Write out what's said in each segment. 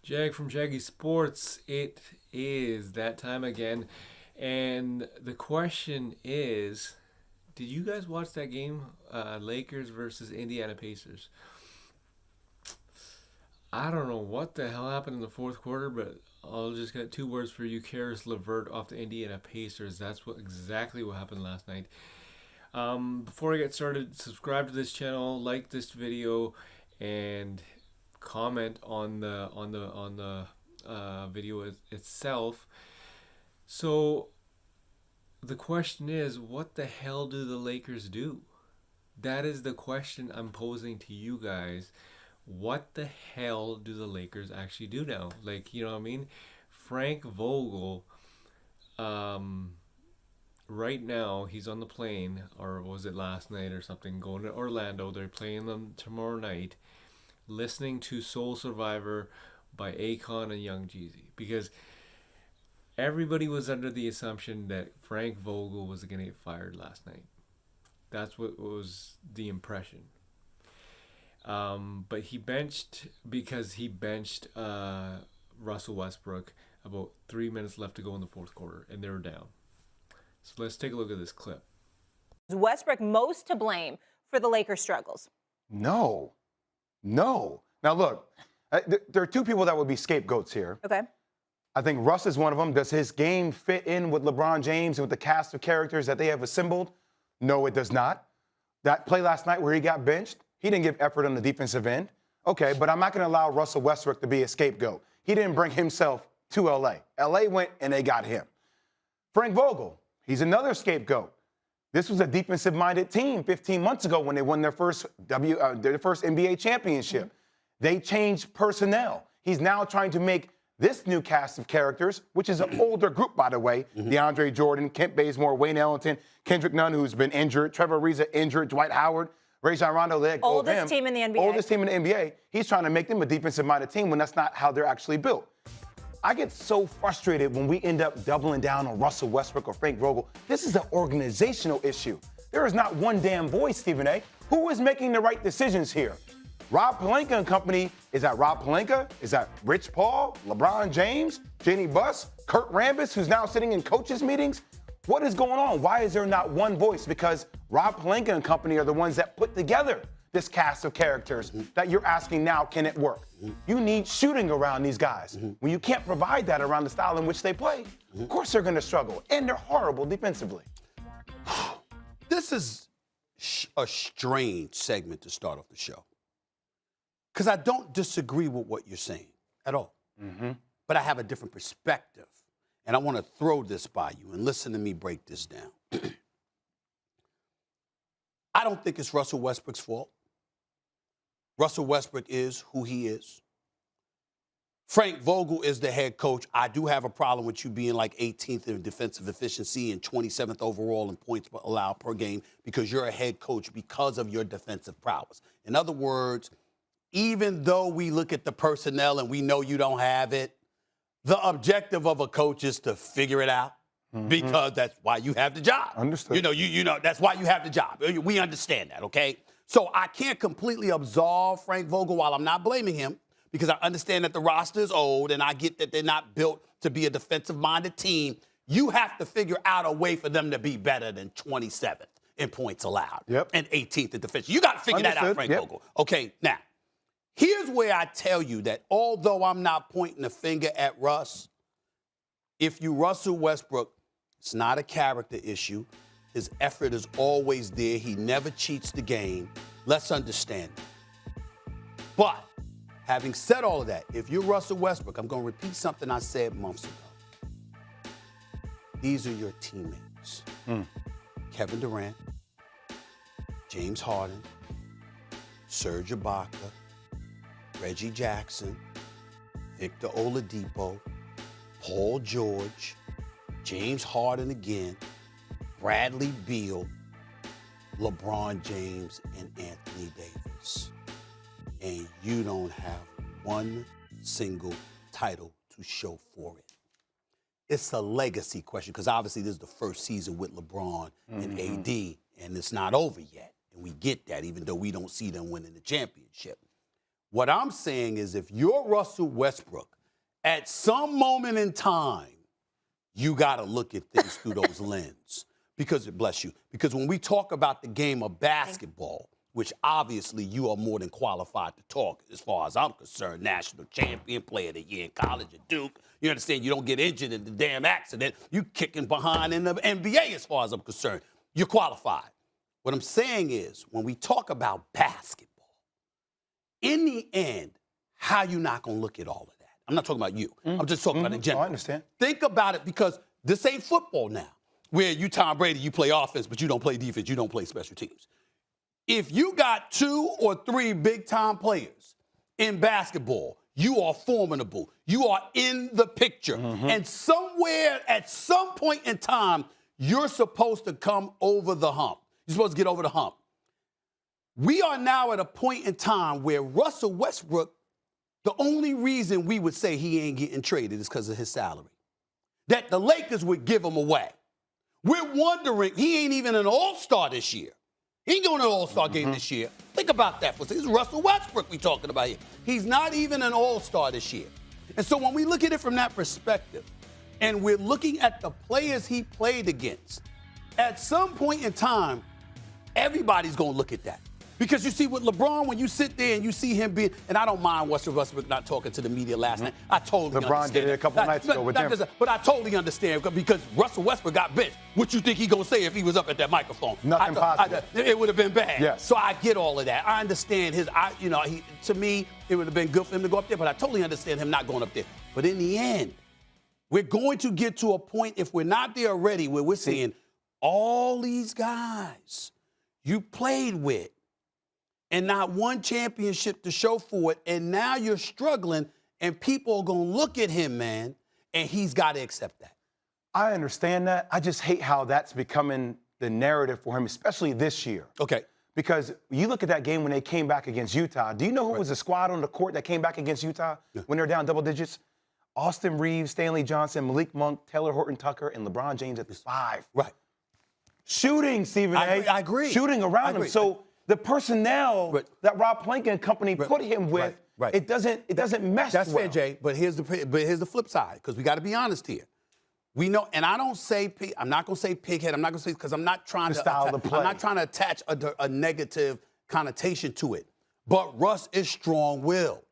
Jag from Jaggy Sports. It is that time again. And the question is, did you guys watch that game? Lakers versus Indiana Pacers. I don't know what the hell happened in the fourth quarter, but I'll just get two words for you. Karis LeVert off the Indiana Pacers. That's exactly what happened last night. Before I get started, subscribe to this channel, like this video, and comment on the video itself. So the question is, what the hell do the Lakers do? That is the question I'm posing to you guys. What the hell do the Lakers actually do now? Like, you know what I mean? Frank Vogel, right now he's on the plane, or was it last night or something, going to Orlando. They're playing them tomorrow night, listening to Soul Survivor by Akon and Young Jeezy, because everybody was under the assumption that Frank Vogel was going to get fired last night. That's what was the impression. But he benched because he benched Russell Westbrook about 3 minutes left to go in the fourth quarter, and they were down. So let's take a look at this clip. Is Westbrook most to blame for the Lakers' struggles? No. Now, look, there are two people that would be scapegoats here. Okay. I think Russ is one of them. Does his game fit in with LeBron James and with the cast of characters that they have assembled? No, it does not. That play last night where he got benched, he didn't give effort on the defensive end. Okay, but I'm not going to allow Russell Westbrook to be a scapegoat. He didn't bring himself to L.A. L.A. went and they got him. Frank Vogel, he's another scapegoat. This was a defensive-minded team 15 months ago when they won their first NBA championship. They changed personnel. He's now trying to make this new cast of characters, which is an older group, by the way, DeAndre Jordan, Kent Bazemore, Wayne Ellington, Kendrick Nunn, who's been injured, Trevor Ariza injured, Dwight Howard, Rajon Rondo, Oldest team in the NBA. Oldest team in the NBA. He's trying to make them a defensive-minded team when that's not how they're actually built. I get so frustrated when we end up doubling down on Russell Westbrook or Frank Vogel. This is an organizational issue. There is not one damn voice, Stephen A. Who is making the right decisions here? Rob Pelinka and company. Is that Rob Pelinka? Is that Rich Paul, LeBron James, Jenny Buss, Kurt Rambis, who's now sitting in coaches' meetings? What is going on? Why is there not one voice? Because Rob Pelinka and company are the ones that put together this cast of characters that you're asking now, can it work? You need shooting around these guys. When you can't provide that around the style in which they play, of course they're going to struggle. And they're horrible defensively. This is a strange segment to start off the show. Because I don't disagree with what you're saying at all. But I have a different perspective. And I want to throw this by you and listen to me break this down. I don't think it's Russell Westbrook's fault. Russell Westbrook is who he is. Frank Vogel is the head coach. I do have a problem with you being like 18th in defensive efficiency and 27th overall in points allowed per game because you're a head coach because of your defensive prowess. In other words, even though we look at the personnel and we know you don't have it, the objective of a coach is to figure it out because that's why you have the job. Understood. You know, that's why you have the job. We understand that, okay? So I can't completely absolve Frank Vogel while I'm not blaming him because I understand that the roster is old and I get that they're not built to be a defensive-minded team. You have to figure out a way for them to be better than 27th in points allowed and 18th in defense. You got to figure that out, Frank Vogel. Okay, now, here's where I tell you that although I'm not pointing the finger at Russ, if you Russell Westbrook, it's not a character issue. His effort is always there. He never cheats the game. Let's understand it. But having said all of that, if you're Russell Westbrook, I'm going to repeat something I said months ago. These are your teammates. Kevin Durant, James Harden, Serge Ibaka, Reggie Jackson, Victor Oladipo, Paul George, James Harden again, Bradley Beal, LeBron James, and Anthony Davis. And you don't have one single title to show for it. It's a legacy question because obviously this is the first season with LeBron and AD, and it's not over yet. And we get that even though we don't see them winning the championship. What I'm saying is if you're Russell Westbrook, At some moment in time, you got to look at things through those lenses. Because, bless you, because when we talk about the game of basketball, which obviously you are more than qualified to talk as far as I'm concerned, national champion, player of the year in college at Duke. You understand, you don't get injured in the damn accident. You kicking behind in the NBA as far as I'm concerned. You're qualified. What I'm saying is, when we talk about basketball, in the end, how you not going to look at all of that? I'm not talking about you. I'm just talking about in general. I understand. Think about it, because this ain't football now, where you Tom Brady, you play offense, but you don't play defense, you don't play special teams. If you got 2 or 3 big-time players in basketball, you are formidable. You are in the picture. And somewhere, at some point in time, you're supposed to come over the hump. You're supposed to get over the hump. We are now at a point in time where Russell Westbrook, the only reason we would say he ain't getting traded is because of his salary. That the Lakers would give him away. We're wondering, he ain't even an all-star this year. He ain't going to an all-star game this year. Think about that for a second. This is Russell Westbrook we talking about here. He's not even an all-star this year. And so when we look at it from that perspective, and we're looking at the players he played against, at some point in time, everybody's going to look at that. Because you see, with LeBron, when you sit there and you see him being, and I don't mind Westbrook not talking to the media last night. I totally LeBron understand. did it a couple nights ago with them. But I totally understand, because Russell Westbrook got benched. What you think he gonna say if he was up at that microphone? Nothing positive. It would have been bad. Yes. So I get all of that. I understand to me, it would have been good for him to go up there, but I totally understand him not going up there. But in the end, we're going to get to a point, if we're not there already, where we're seeing all these guys you played with, and not one championship to show for it, and now you're struggling, and people are going to look at him, man, and he's got to accept that. I understand that. I just hate how that's becoming the narrative for him, especially this year. Okay. Because you look at that game when they came back against Utah. Do you know who was the squad on the court that came back against Utah when they were down double digits? Austin Reeves, Stanley Johnson, Malik Monk, Taylor Horton-Tucker, and LeBron James at the 5. Right. Shooting, Stephen A. I agree. Shooting around him. So the personnel that Rob Pelinka and company put him with, it doesn't mesh That's well. fair, Jay. But here's the flip side, because we got to be honest here. We know, and I don't say I'm not going to say pighead. I'm not going to say, because I'm not trying to attach a negative connotation to it. But Russ is strong-willed.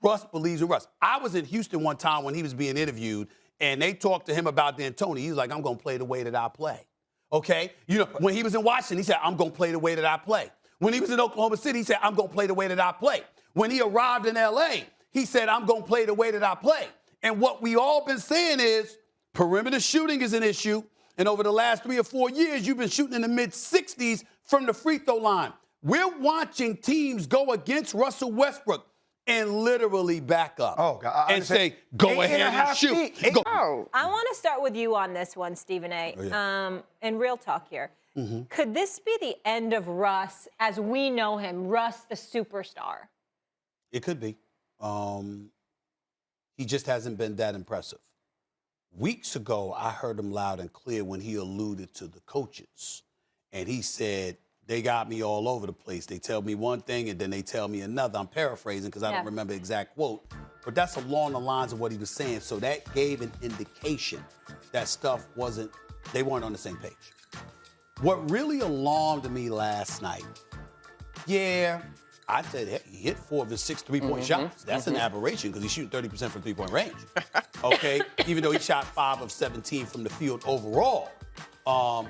Russ believes in Russ. I was in Houston one time when he was being interviewed, and they talked to him about D'Antoni. He was like, I'm going to play the way that I play. Okay? You know, when he was in Washington, he said, I'm going to play the way that I play. When he was in Oklahoma City, he said, I'm going to play the way that I play. When he arrived in L.A., he said, I'm going to play the way that I play. And what we all been saying is perimeter shooting is an issue. And over the last 3 or 4 years, you've been shooting in the mid-60s from the free throw line. We're watching teams go against Russell Westbrook and literally back up and say, go ahead and shoot. I want to start with you on this one, Stephen A. And real talk here. Could this be the end of Russ as we know him, Russ the superstar? It could be. He just hasn't been that impressive. Weeks ago, I heard him loud and clear when he alluded to the coaches. And he said, they got me all over the place. They tell me one thing and then they tell me another. I'm paraphrasing because I don't remember the exact quote. But that's along the lines of what he was saying. So that gave an indication that stuff they weren't on the same page. What really alarmed me last night, I said, hey, he hit 4 of his 6 3-point shots. That's an aberration because he's shooting 30% from 3-point range. Okay? Even though he shot 5 of 17 from the field overall.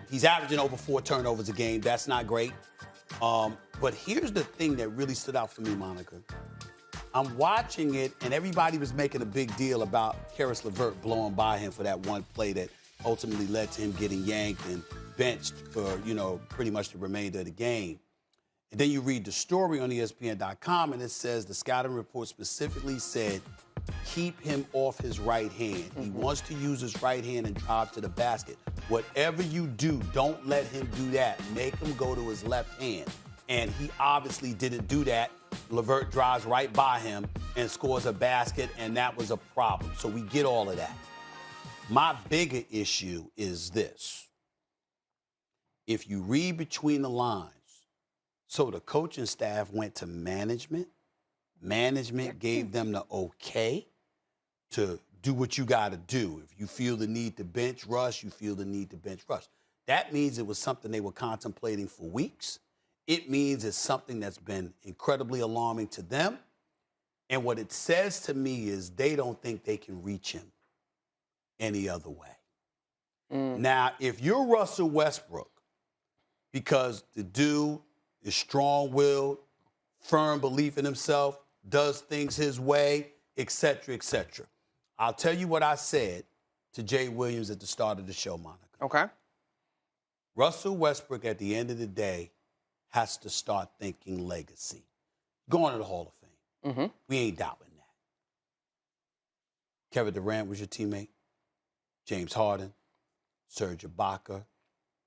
He's averaging over 4 turnovers a game. That's not great. But here's the thing that really stood out for me, Monica. I'm watching it, and everybody was making a big deal about Caris LeVert blowing by him for that one play that ultimately led to him getting yanked and benched for, pretty much the remainder of the game. And then you read the story on ESPN.com, and it says the scouting report specifically said, keep him off his right hand. He wants to use his right hand and drive to the basket. Whatever you do, don't let him do that. Make him go to his left hand. And he obviously didn't do that. LeVert drives right by him and scores a basket, and that was a problem. So we get all of that. My bigger issue is this. If you read between the lines, so the coaching staff went to management. Management gave them the okay to do what you got to do. If you feel the need to bench Russ, you feel the need to bench Russ. That means it was something they were contemplating for weeks. It means it's something that's been incredibly alarming to them. And what it says to me is they don't think they can reach him any other way. Now, if you're Russell Westbrook, because the dude is strong-willed, firm belief in himself, does things his way, et cetera, I'll tell you what I said to Jay Williams at the start of the show, Monica. Okay. Russell Westbrook, at the end of the day, has to start thinking legacy. Going to the Hall of Fame. We ain't doubting that. Kevin Durant was your teammate. James Harden, Serge Ibaka,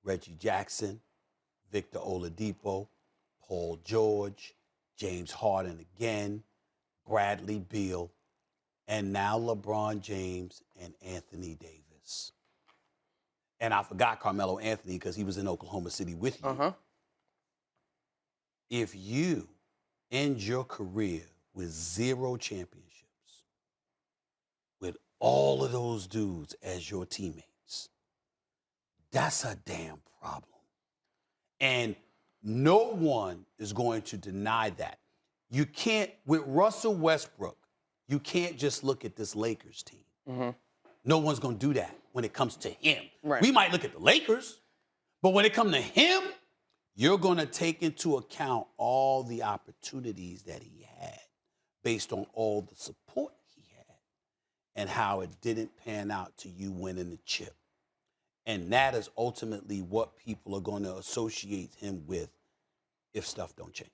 Reggie Jackson, Victor Oladipo, Paul George, James Harden again, Bradley Beal, and now LeBron James and Anthony Davis. And I forgot Carmelo Anthony because he was in Oklahoma City with you. If you end your career with 0 championships, with all of those dudes as your teammates, that's a damn problem. And no one is going to deny that. You can't, with Russell Westbrook, you can't just look at this Lakers team. No one's going to do that when it comes to him. Right. We might look at the Lakers, but when it comes to him, you're going to take into account all the opportunities that he had based on all the support he had and how it didn't pan out to you winning the chip. And that is ultimately what people are going to associate him with if stuff don't change.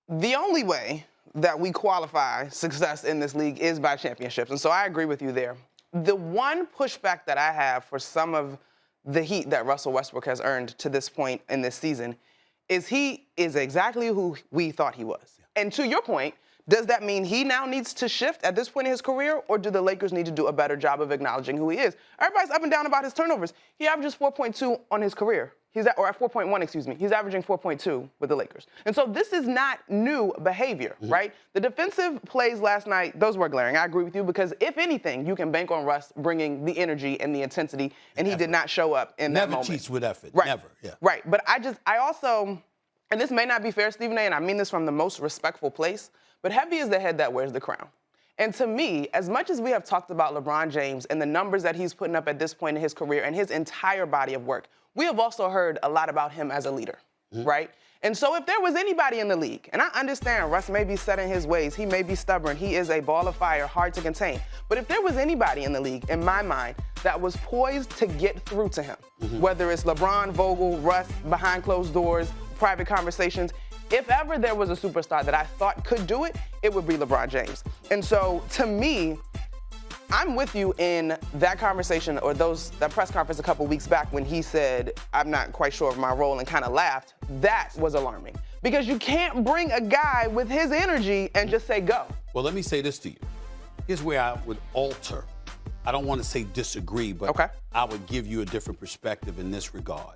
The only way that we qualify success in this league is by championships. And so I agree with you there. The one pushback that I have for some of the heat that Russell Westbrook has earned to this point in this season is he is exactly who we thought he was. Yeah. And to your point, does that mean he now needs to shift at this point in his career, or do the Lakers need to do a better job of acknowledging who he is? Everybody's up and down about his turnovers. He averages 4.2 on his career. Or at 4.1, excuse me. He's averaging 4.2 with the Lakers. And so this is not new behavior, right? The defensive plays last night, those were glaring. I agree with you because if anything, you can bank on Russ bringing the energy and the intensity, and he did not show up in that moment. Never cheats with effort. Right. Never. Yeah. Right. But I also, and this may not be fair, Stephen A., and I mean this from the most respectful place, but heavy is the head that wears the crown. And to me, as much as we have talked about LeBron James and the numbers that he's putting up at this point in his career and his entire body of work, we have also heard a lot about him as a leader, right? And so if there was anybody in the league, and I understand Russ may be set in his ways, he may be stubborn, he is a ball of fire, hard to contain, but if there was anybody in the league, in my mind, that was poised to get through to him, whether it's LeBron, Vogel, Russ, behind closed doors, private conversations, if ever there was a superstar that I thought could do it, it would be LeBron James. And so to me, I'm with you in that conversation or that press conference a couple weeks back when he said, I'm not quite sure of my role and kind of laughed. That was alarming because you can't bring a guy with his energy and just say go. Well, let me say this to you. Here's where I would alter. I don't want to say disagree, but okay. I would give you a different perspective in this regard.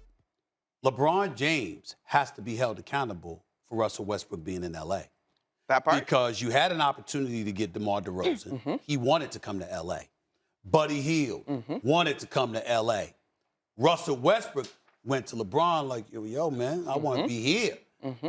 LeBron James has to be held accountable for Russell Westbrook being in L.A. That part? Because you had an opportunity to get DeMar DeRozan. He wanted to come to L.A. Buddy Hield wanted to come to L.A. Russell Westbrook went to LeBron like, yo, man, I want to be here.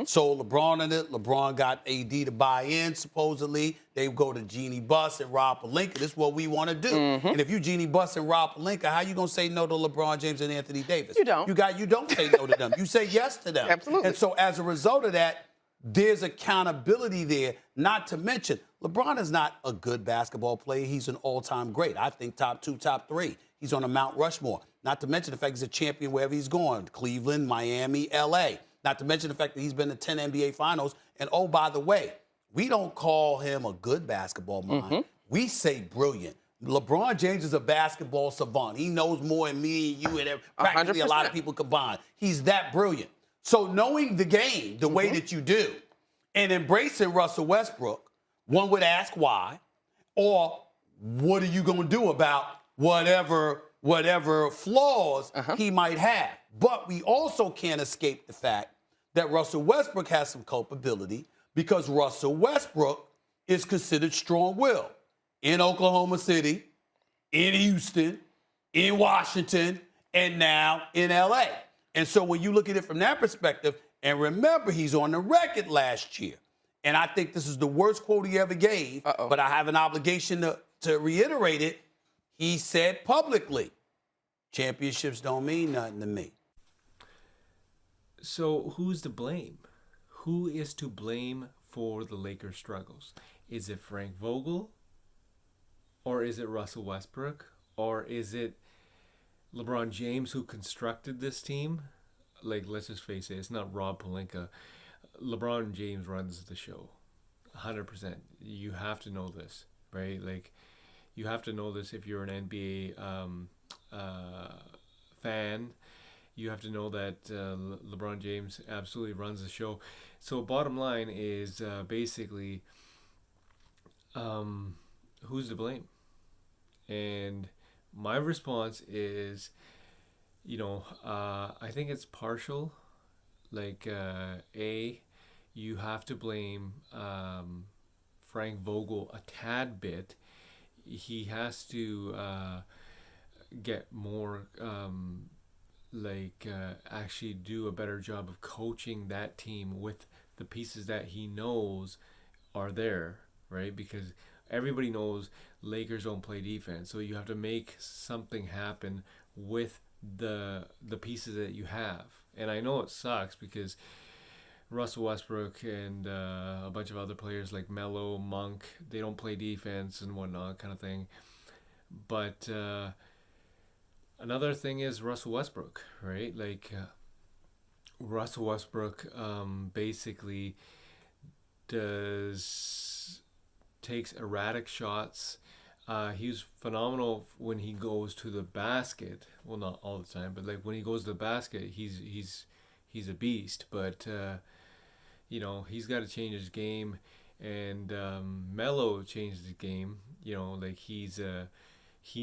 So LeBron in it. LeBron got AD to buy in, supposedly. They go to Jeannie Buss and Rob Pelinka. This is what we want to do. And if you Jeannie Buss and Rob Pelinka, how you going to say no to LeBron James and Anthony Davis? You don't. You don't say no to them. You say yes to them. Absolutely. And so as a result of that, there's accountability there, not to mention, LeBron is not a good basketball player. He's an all-time great. I think top 2, top 3. He's on a Mount Rushmore. Not to mention the fact he's a champion wherever he's going, Cleveland, Miami, L.A. Not to mention the fact that he's been to 10 NBA Finals. And, oh, by the way, we don't call him a good basketball mind. We say brilliant. LeBron James is a basketball savant. He knows more than me and you and practically 100%. A lot of people combined. He's that brilliant. So knowing the game the way that you do and embracing Russell Westbrook, one would ask why, or what are you going to do about whatever flaws he might have? But we also can't escape the fact that Russell Westbrook has some culpability because Russell Westbrook is considered strong-willed. in Oklahoma City, in Houston, in Washington, and now in LA. And so when you look at it from that perspective, and remember, he's on the record last year. And I think this is the worst quote he ever gave, but I have an obligation to reiterate it. He said publicly, championships don't mean nothing to me. So who's to blame? Who is to blame for the Lakers' struggles? Is it Frank Vogel? Or is it Russell Westbrook? Or is it LeBron James who constructed this team? Like, let's just face it, it's not Rob Pelinka. LeBron James runs the show. 100%. You have to know this, right? Like, you have to know this if you're an NBA fan. You have to know that LeBron James absolutely runs the show. So bottom line is basically who's to blame? And my response is, I think it's partial. Like, you have to blame Frank Vogel a tad bit. He has to get more, actually do a better job of coaching that team with the pieces that he knows are there, right? Because everybody knows Lakers don't play defense, so you have to make something happen with the pieces that you have. And I know it sucks because Russell Westbrook and a bunch of other players like Melo, Monk, they don't play defense and whatnot, kind of thing. But another thing is Russell Westbrook, right? Like Russell Westbrook basically takes erratic shots. He's phenomenal when he goes to the basket. Well, not all the time, but like when he goes to the basket, he's a beast. But he's got to change his game, and Melo changed his game. Like he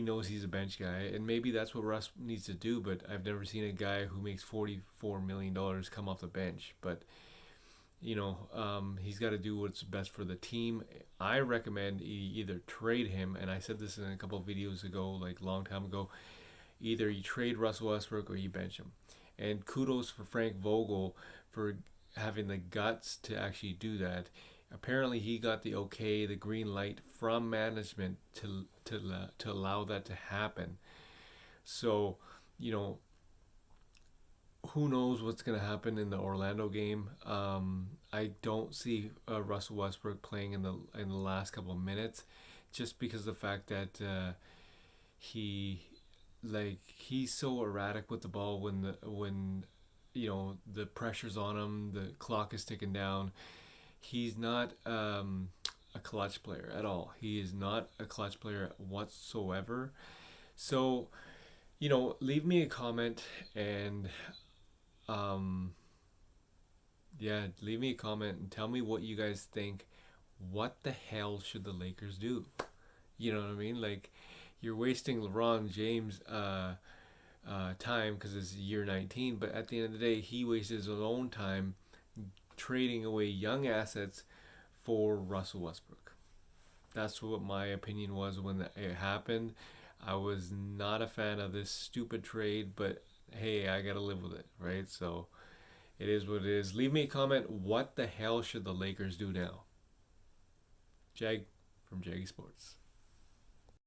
knows he's a bench guy, and maybe that's what Russ needs to do. But I've never seen a guy who makes $44 million come off the bench. But he's got to do what's best for the team. I recommend either trade him, and I said this in a couple of videos ago, like long time ago. Either you trade Russell Westbrook or you bench him. And kudos for Frank Vogel for having the guts to actually do that. Apparently, he got the okay, the green light from management to allow that to happen. So, who knows what's going to happen in the Orlando game? I don't see Russell Westbrook playing in the last couple of minutes, just because of the fact that he's so erratic with the ball when the pressure's on him, the clock is ticking down. He's not a clutch player at all. He is not a clutch player whatsoever. So, leave me a comment and leave me a comment and tell me what you guys think. What the hell should the Lakers do? You know what I mean? Like, you're wasting LeBron James' time because it's year 19, but at the end of the day, he wasted his own time trading away young assets for Russell Westbrook. That's what my opinion was when it happened. I was not a fan of this stupid trade, but hey, I gotta live with it, right? So it is what it is. Leave me a comment. What the hell should the Lakers do now? Jag from Jaggy Sports.